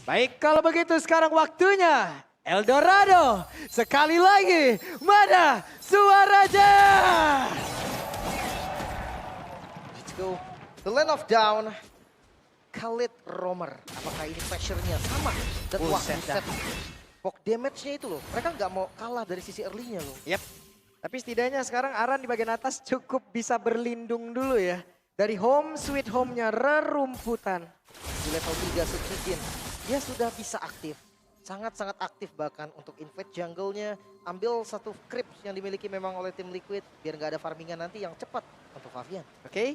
Baik, kalau begitu sekarang waktunya Eldorado. Sekali lagi, mana suaranya? Let's go. The Land of Down. Khalid Romer. Apakah ini pressure-nya sama? Dan wah, Buset dah. buset. Poke damage-nya itu loh. Mereka nggak mau kalah dari sisi early-nya loh. Yap. Tapi setidaknya sekarang Aran di bagian atas cukup bisa berlindung dulu ya. Dari home sweet home-nya rerumputan. Di level 3 Sutsujin. Dia sudah bisa aktif. Sangat-sangat aktif bahkan untuk invade jungle-nya. Ambil satu creeps yang dimiliki memang oleh tim Liquid. Biar nggak ada farmingan nanti yang cepat untuk Favian. Oke.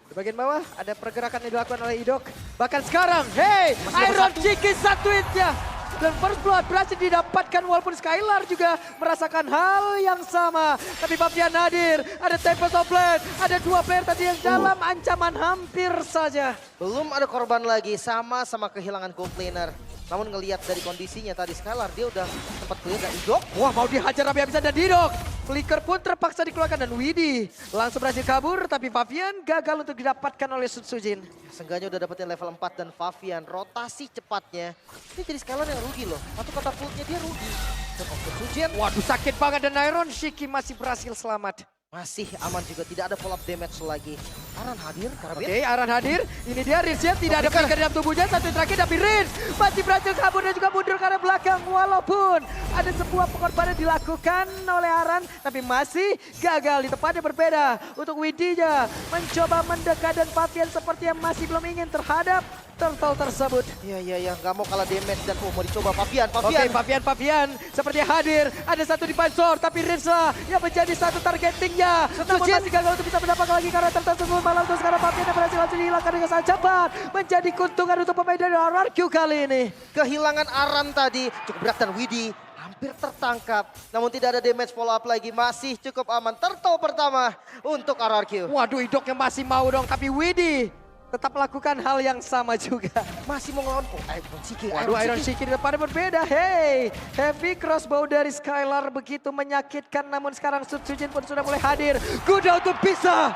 Di bagian bawah ada pergerakan yang dilakukan oleh Idok. Bahkan sekarang, hey, Masih Iron satu. Cheeky satu hitnya. Dan first blood berhasil didapatkan walaupun Skylar juga merasakan hal yang sama. Tapi Favian hadir, ada Tempest of Blade, ada dua player tadi yang dalam ancaman hampir saja. Belum ada korban lagi, sama-sama kehilangan gold laner. Namun ngelihat dari kondisinya tadi Skylar, dia udah sempat clear dari Idok. Wah, mau dihajar habis-habisan dan Didok. Flicker pun terpaksa dikeluarkan dan Widi langsung berhasil kabur. Tapi Favian gagal untuk didapatkan oleh Sutsujin. Seenggaknya udah dapetin level 4 dan Favian. Rotasi cepatnya. Ini jadi Skylar yang rugi loh. Satu kata fullnya dia rugi. Dan Sutsujin Waduh, sakit banget dan Iron Shiki masih berhasil selamat. masih aman juga. Tidak ada follow up damage lagi. Aran hadir, Karabin. Oke, Aran hadir. Ini dia Rinsian, tidak ada Flicker. flicker dalam tubuhnya. Satu yang terakhir tapi Rins masih berhasil kabur dan juga mundur karena belakang. Walaupun ada sebuah pengorbanan dilakukan oleh Aran, tapi masih gagal di tempat yang berbeda. Untuk Widinya mencoba mendekat dan Favian sepertinya masih belum ingin terhadap turtle tersebut. Iya. Nggak mau kalah damage dan mau dicoba Favian. Oke, Favian sepertinya hadir. Ada satu di Pansor, tapi Rinsla yang menjadi satu targetingnya. Namun Sutsujin. masih gagal untuk bisa mendapatkan lagi karena turtle tersebut. Malah untuk sekarang Favian yang berhasil langsung dihilangkan dengan sangat cepat. Menjadi keuntungan untuk pemain dari RRQ kali ini. Kehilangan Aran tadi cukup berat dan Widi hampir tertangkap. Namun tidak ada damage follow up lagi. Masih cukup aman. Turtle pertama untuk RRQ. Waduh, Idoknya masih mau dong, tapi Widi tetap melakukan hal yang sama juga. Masih mau ngelawan Iron Shiki. Waduh, Iron Shiki di depannya berbeda. Hey, heavy crossbow dari Skylar begitu menyakitkan. Namun sekarang Sutsujin pun sudah mulai hadir. Kuda untuk bisa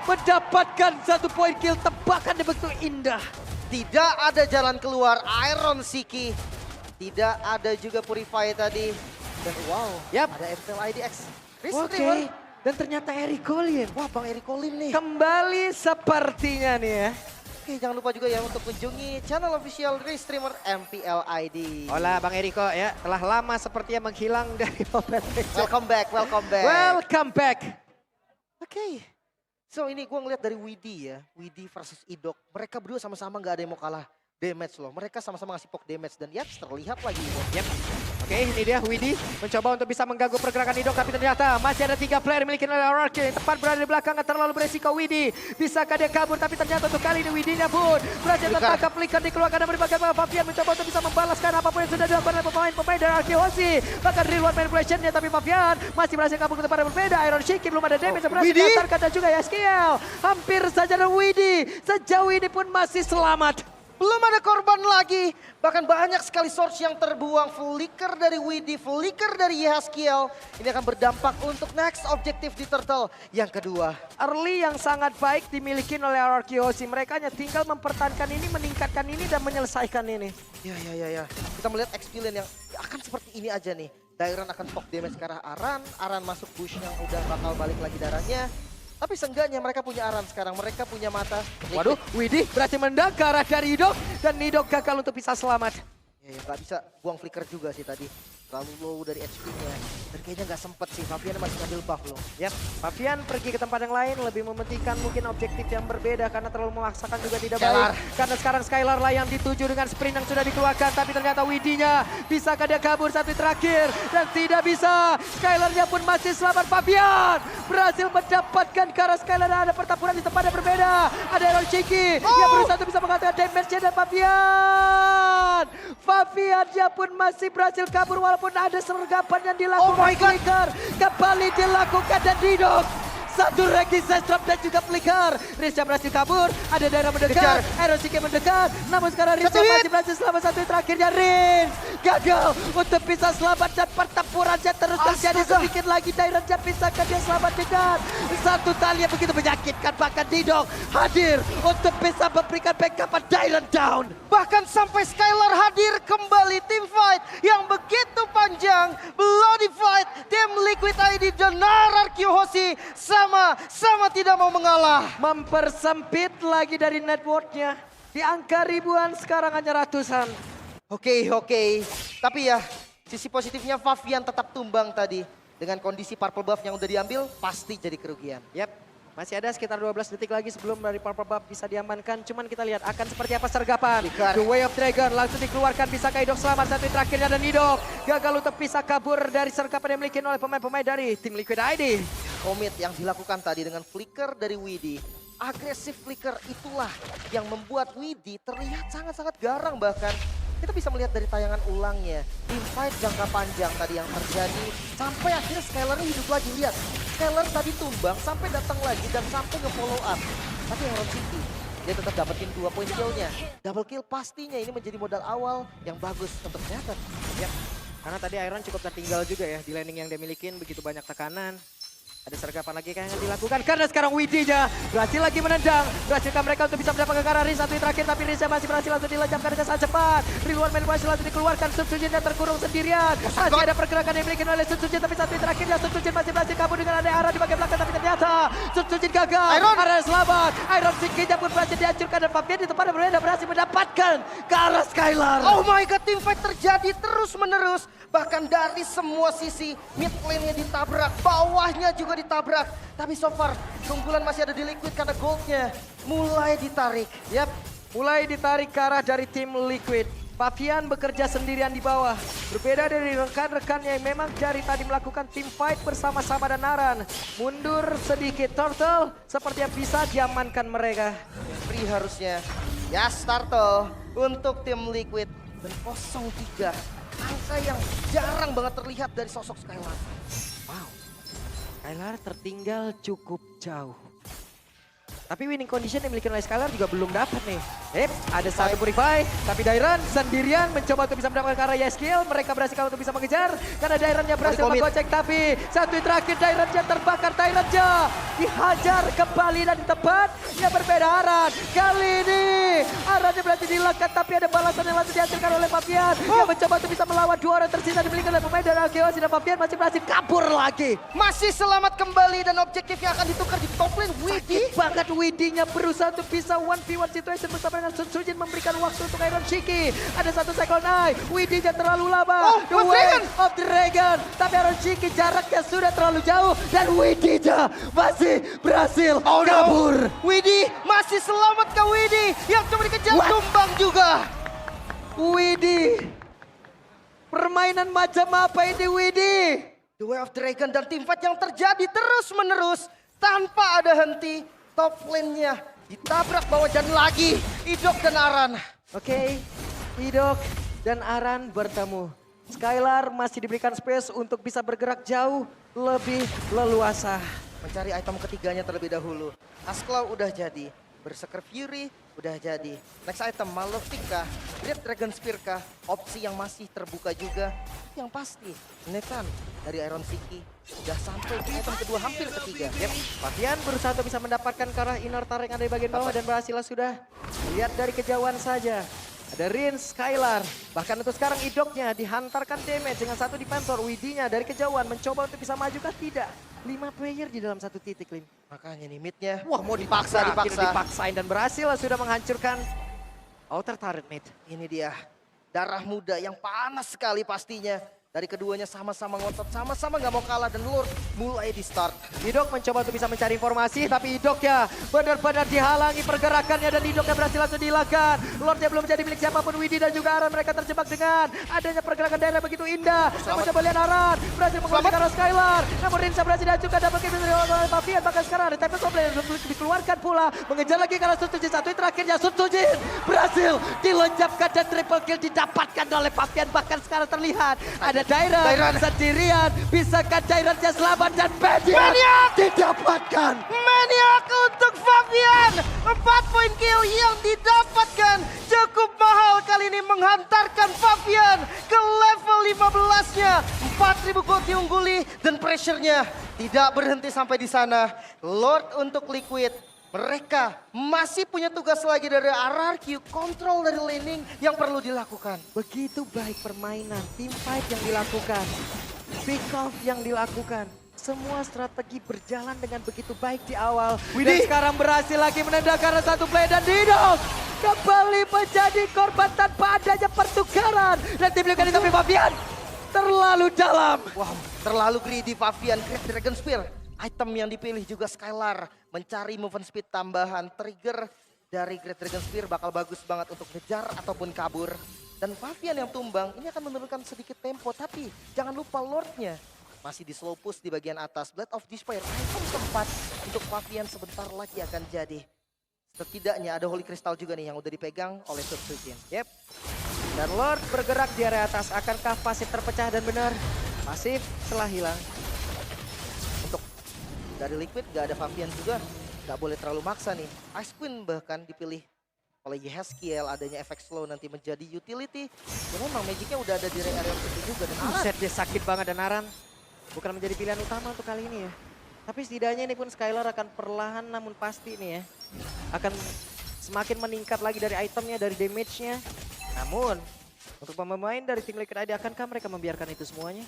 mendapatkan satu poin kill. Tebakan yang begitu indah. Tidak ada jalan keluar Iron Shiki. Tidak ada juga Purify tadi. Dan wow, Yap. ada FPL IDX. Oke, dan ternyata Eric Colin. Wah, Bang Eric Colin nih. Kembali sepertinya nih ya. Oke, jangan lupa juga ya untuk kunjungi channel official Restreamer MPL ID. Hola Bang Eriko ya, telah lama sepertinya menghilang dari Mobile Legends. Welcome back. Welcome back. Oke. So ini gue ngeliat dari Widi ya. Widi versus Idok. Mereka berdua sama-sama gak ada yang mau kalah damage loh. Mereka sama-sama ngasih poke damage. Dan ya terlihat lagi. Yep. Oke, ini dia Widi mencoba untuk bisa mengganggu pergerakan Idok, tapi ternyata masih ada 3 player memiliki RRQ yang tepat berada di belakang, terlalu beresiko Widi. Bisakah dia kabur, tapi ternyata untuk kali ini Widinya pun berhasil tertangkap, flicker dikeluarkan dari bagian bawah. Favian mencoba untuk bisa membalaskan apapun yang sudah dilakukan oleh pemain-pemain dari RRQ Hoshi. Bahkan reward manipulationnya, tapi Favian masih berhasil kabur ke tempat yang berbeda. Iron Shiki belum ada damage yang berhasil Widi. diantarkan dan juga Yaskiel. Hampir saja ada Widi, sejauh ini pun masih selamat. Belum ada korban lagi. Bahkan banyak sekali source yang terbuang. Flicker dari Widi, flicker dari Yehaskiel. Ini akan berdampak untuk next objektif di Turtle yang kedua. Early yang sangat baik dimiliki oleh RRQ Hoshi. Mereka hanya tinggal mempertahankan ini, meningkatkan ini, dan menyelesaikan ini. Ya. Kita melihat XP lane yang akan seperti ini aja nih. Dairon akan poke damage ke arah Aran. Aran masuk bush yang udah bakal balik lagi darahnya. Tapi seenggaknya mereka punya Aran sekarang. Mereka punya mata. Waduh, Widih berhasil menendang ke arah dari Idok. Dan Idok gagal untuk bisa selamat. Ya, nggak bisa buang flicker juga sih tadi. Terlalu low dari HP-nya. Dan kayaknya nggak sempet sih. Favian masih ngambil buff loh. Yap, Favian pergi ke tempat yang lain. Lebih mementingkan mungkin objektif yang berbeda. Karena terlalu memaksakan juga tidak Skylar. baik. Karena sekarang Skylar lah yang dituju dengan sprint yang sudah dikeluarkan. Tapi ternyata Widinya bisakah dia kabur satu terakhir. Dan tidak bisa. Skylarnya pun masih selamat. Favian berhasil mendapatkan ke arah Skylar. Ada pertempuran di tempat yang berbeda. Ada Iron Shiki yang berusaha untuk bisa mengatakan damage-nya. Dan Faviannya pun masih berhasil kabur walaupun ada sergapan yang dilakukan. Oh my God. Flicker kembali dilakukan dan Didok Satu resistance drop dan juga flicker. Rizya berhasil kabur. Ada daerah mendekat. Kejar. Iron Shiki mendekat. Namun sekarang Rizya Satu hit. masih berhasil selamat satu hit terakhirnya. Rins gagal untuk bisa selamat dan pertempurannya terus terjadi. Astaga. Sedikit lagi Dairanja bisakah dia selamat dengan satu tali yang begitu menyakitkan. Bahkan Didok hadir untuk bisa memberikan backup Dairan down. Bahkan sampai Skylar hadir kembali, tim fight yang begitu panjang, bloody fight, tim Liquid ID dan Narar Kyohoshi sama tidak mau mengalah. Mempersempit lagi dari networknya. Di angka ribuan sekarang hanya ratusan. Oke. Tapi ya, sisi positifnya Favian tetap tumbang tadi. Dengan kondisi purple buff yang udah diambil, pasti jadi kerugian. Yap, masih ada sekitar 12 detik lagi sebelum dari purple buff bisa diamankan. Cuman kita lihat akan seperti apa sergapan. Flicker. The Way of Dragon langsung dikeluarkan. Bisakah Idok selamat satu hit terakhirnya dan Idok gagal untuk bisa kabur dari sergapan yang dimiliki oleh pemain-pemain dari tim Liquid ID. Komit yang dilakukan tadi dengan flicker dari Widhi. Agresif flicker itulah yang membuat Widhi terlihat sangat-sangat garang bahkan. Kita bisa melihat dari tayangan ulangnya. Tim fight jangka panjang tadi yang terjadi. Sampai akhirnya Skylar hidup lagi. Lihat, Skylar tadi tumbang sampai datang lagi dan sampai nge-follow up. Tapi Iron City, dia tetap dapetin 2 poin kill-nya. Double kill pastinya ini menjadi modal awal yang bagus untuk Nathan. Yap, karena tadi Iron cukup tertinggal juga ya di landing yang dia milikin. Begitu banyak tekanan. Ada sergapan lagi yang dilakukan karena sekarang Widhi-nya berhasil lagi menendang. Berhasilkah mereka untuk bisa mendapatkan ke arah Riz satu hit terakhir tapi Riznya masih berhasil langsung dilenyapkan dengan sangat cepat. Rilwan main berhasil langsung dikeluarkan. Sutsuji yang terkurung sendirian. Masih ada pergerakan yang dimiliki oleh Sutsuji tapi satu hit terakhirnya Sutsuji masih berhasil kabur dengan ada arah di bagian belakang tapi ternyata Sutsuji gagal. Arah selamat. Iron Shiki-nya pun berhasil dihancurkan dan Fabian di tempat yang berbeda berhasil mendapatkan ke arah Skylar. Oh my god, team fight terjadi terus menerus. Bahkan dari semua sisi, mid lane-nya ditabrak, bawahnya juga ditabrak. Tapi so far, keunggulan masih ada di Liquid karena goldnya mulai ditarik. Yap, mulai ditarik ke arah dari tim Liquid. Fabian bekerja sendirian di bawah. Berbeda dari rekan-rekannya yang memang dari tadi melakukan team fight bersama-sama dan Naran. Mundur sedikit Turtle seperti yang bisa diamankan mereka. Free harusnya. Ya, Turtle untuk tim Liquid. Dan 0-3. Angka yang jarang banget terlihat dari sosok Skylar. Wow, Skylar tertinggal cukup jauh. Tapi winning condition yang dimiliki oleh Skylar juga belum dapat nih. Ada satu Purify, tapi Dairan sendirian mencoba untuk bisa mendapatkan ke arah Yeskill. Mereka berhasil untuk bisa mengejar, karena Dairannya berhasil menggocek. Tapi satu terakhir Dairannya terbakar, Dairannya dihajar kembali dan di tempat yang berbeda Aran. Kali ini Arannya berhasil dilekat, tapi ada balasan yang langsung dihasilkan oleh Fabian. Yang mencoba untuk bisa melawan dua orang tersisa dimiliki oleh pemain dari Kyohoshi dan Fabian masih berhasil kabur lagi. Masih selamat kembali dan objektifnya akan ditukar di top lane. Widhi Banget Widhi-nya berusaha untuk bisa 1v1 situation bersama dengan Sun Sujin memberikan waktu untuk Iron Shiki. Ada satu cycle knife, Widhi-nya terlalu lama. The Way of Dragon. Tapi Iron Shiki jaraknya sudah terlalu jauh dan Widhi-nya masih berhasil kabur. Widhi masih selamat ke Widhi yang cuma dikejar tumbang juga. Widhi. Permainan macam apa ini Widhi? The Way of Dragon dan team fight yang terjadi terus menerus tanpa ada henti. Top lane-nya ditabrak bawah dan lagi Idok dan Aran. Oke, Idok dan Aran bertemu. Skylar masih diberikan space untuk bisa bergerak jauh lebih leluasa. Mencari item ketiganya terlebih dahulu. Asklaw udah jadi. Berserker Fury udah jadi. Next item Malefica, Great Dragon Spear kah? Opsi yang masih terbuka juga. Yang pasti Nathan dari Iron City udah sampai ke item kedua hampir ketiga. Yep. Fabian berusaha untuk bisa mendapatkan ke arah inner turret yang ada di bagian bawah dan berhasil sudah. Lihat dari kejauhan saja. Ada Rins, Skylar. Bahkan untuk sekarang Idoknya dihantarkan damage dengan satu defensor. Widhi-nya dari kejauhan mencoba untuk bisa maju kah? Tidak. 5 player di dalam satu titik, Lim. Makanya nih midnya. Wah, mau dipaksa. Dipaksain dan berhasil sudah menghancurkan outer turret mid. Ini dia. Darah muda yang panas sekali pastinya. Dari keduanya sama-sama ngotot, sama-sama nggak mau kalah dan Lord mulai di start. Idok mencoba untuk bisa mencari informasi, tapi Idoknya benar-benar dihalangi pergerakannya dan Idoknya berhasil langsung dihilangkan. Lordnya belum menjadi milik siapapun. Widhi dan juga Aran mereka terjebak dengan adanya pergerakan daerah begitu indah. Namun coba lihat Aran berhasil mengeluarkan arah Skylar. Namun Rinsa berhasil dihancurkan double kill oleh Fabian. Bahkan sekarang ada Tempest Goblin dikeluarkan pula. Mengejar lagi karena Sun Sujin. Satu terakhirnya Sun Sujin berhasil dilenyapkan dan triple kill didapatkan oleh Fabian. Bahkan sekarang terlihat ada Dairan sendirian. Bisakah Dairannya selamat dan Maniac didapatkan. Maniac untuk Fabian. 4 poin kill yang didapatkan. Cukup mahal kali ini menghantarkan Fabian ke level 15-nya. 4.000 gold diungguli dan pressure-nya tidak berhenti sampai di sana. Lord untuk Liquid. Mereka masih punya tugas lagi dari RRQ, kontrol dari laning yang perlu dilakukan. Begitu baik permainan, team fight yang dilakukan, pick off yang dilakukan. Semua strategi berjalan dengan begitu baik di awal. Dan sekarang berhasil lagi menendangkan satu play dan Dino kembali menjadi korban tanpa adanya pertukaran. Dan tim Liquid tapi Fabian terlalu dalam. Wow, terlalu greedy Fabian. Great Dragon Spear. Item yang dipilih juga Skylar. Mencari movement speed tambahan. Trigger dari Great Dragon Spear bakal bagus banget untuk ngejar ataupun kabur. Dan Fabian yang tumbang ini akan menurunkan sedikit tempo. Tapi jangan lupa Lordnya. Masih di slow push di bagian atas. Blade of Despair. Item keempat untuk Fabian sebentar lagi akan jadi. Setidaknya ada Holy Crystal juga nih yang udah dipegang oleh Subsukin. Yep. Dan Lord bergerak di area atas. Akankah pasif terpecah dan benar? Pasif telah hilang. Untuk dari Liquid gak ada Fabian juga. Gak boleh terlalu maksa nih. Ice Queen bahkan dipilih oleh Yehaskiel. Adanya efek slow nanti menjadi utility. Ya memang magicnya udah ada di area itu juga. Dan Set dia sakit banget dan Aran bukan menjadi pilihan utama untuk kali ini ya. Tapi setidaknya ini pun Skylar akan perlahan namun pasti nih ya. Akan semakin meningkat lagi dari itemnya, dari damage-nya. Namun untuk pemain dari tim Liquid ID akankah mereka membiarkan itu semuanya?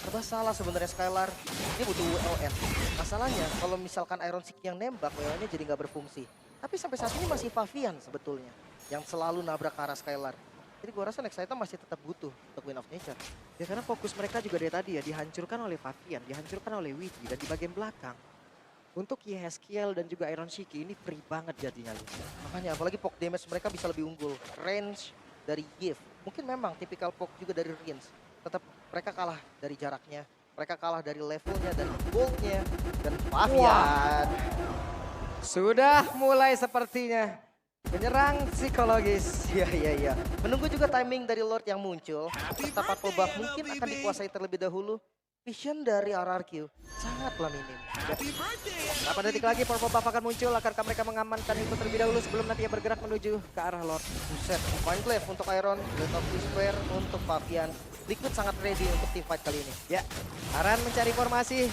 serba salah sebenarnya Skylar. Ini butuh WLN. Masalahnya kalau misalkan Iron Sick yang nembak, WLN-nya jadi nggak berfungsi. Tapi sampai saat ini masih Fabian sebetulnya yang selalu nabrak ke arah Skylar. Jadi gue rasa next item masih tetap butuh untuk Win of Nature. Ya karena fokus mereka juga dari tadi ya dihancurkan oleh Fabian, dihancurkan oleh Widi dan di bagian belakang. Untuk Yehaskiel dan juga Iron Shiki ini free banget jadinya. Makanya apalagi poke damage mereka bisa lebih unggul. Range dari Gift. Mungkin memang tipikal poke juga dari Rins. Tetap mereka kalah dari jaraknya. Mereka kalah dari levelnya, dari goldnya. Dan Fabian. Sudah mulai sepertinya menyerang psikologis. Iya. Menunggu juga timing dari Lord yang muncul. Serta purple buff mungkin akan dikuasai terlebih dahulu. Vision dari RRQ sangatlah minim. Berapa detik lagi purple buff akan muncul? Akankah mereka mengamankan itu terlebih dahulu sebelum nanti bergerak menuju ke arah Lord? Buset, Fine Glaive untuk Iron, Blade of Despair untuk Fabian. Liquid sangat ready untuk team fight kali ini. Ya, Aran mencari formasi.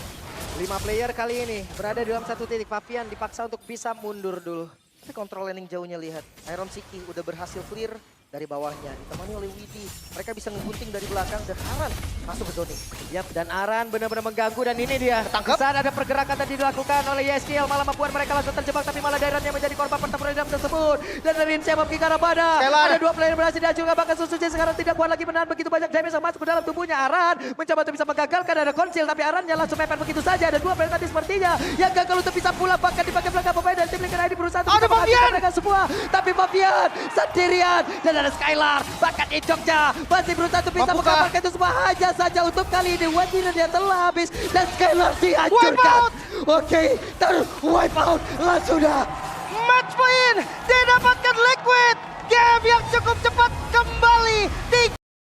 5 player kali ini berada di dalam satu titik. Fabian dipaksa untuk bisa mundur dulu. Tapi kontrol landing jauhnya lihat. Iron Siki udah berhasil clear dari bawahnya. Ditemani oleh Widi. Mereka bisa ngegunting dari belakang dan Aran masuk ke zoning. Yap, dan Aran benar-benar mengganggu dan ini dia. Ketangkep. Saat ada pergerakan tadi dilakukan oleh Yeskiel malah membuat mereka langsung terjebak. Tapi malah Dairan yang menjadi korban pertempuran dalam tersebut. Dan dari Incem of Kikarabada. Ada 2 player berhasil dihancurkan. Bahkan Susuji sekarang tidak kuat lagi menahan begitu banyak damage yang masuk ke dalam tubuhnya. Aran mencoba untuk bisa menggagalkan ada konsil. Tapi Arannya langsung mepet begitu saja. Ada 2 player tadi sepertinya yang gagal untuk bisa pulang. Bahkan di bagian belakang pemain dari tim Liquid ID berusaha untuk menghancurkan mereka semua. Tapi Fabian sendirian. Dan ada Skylar. Bahkan Icoknya masih berusaha untuk bisa mengamankan itu semua. Hanya saja untuk kali ini Wadiran dia telah habis. Dan Skylar dihancurkan. Oke, wipe out lah sudah. Match point tidak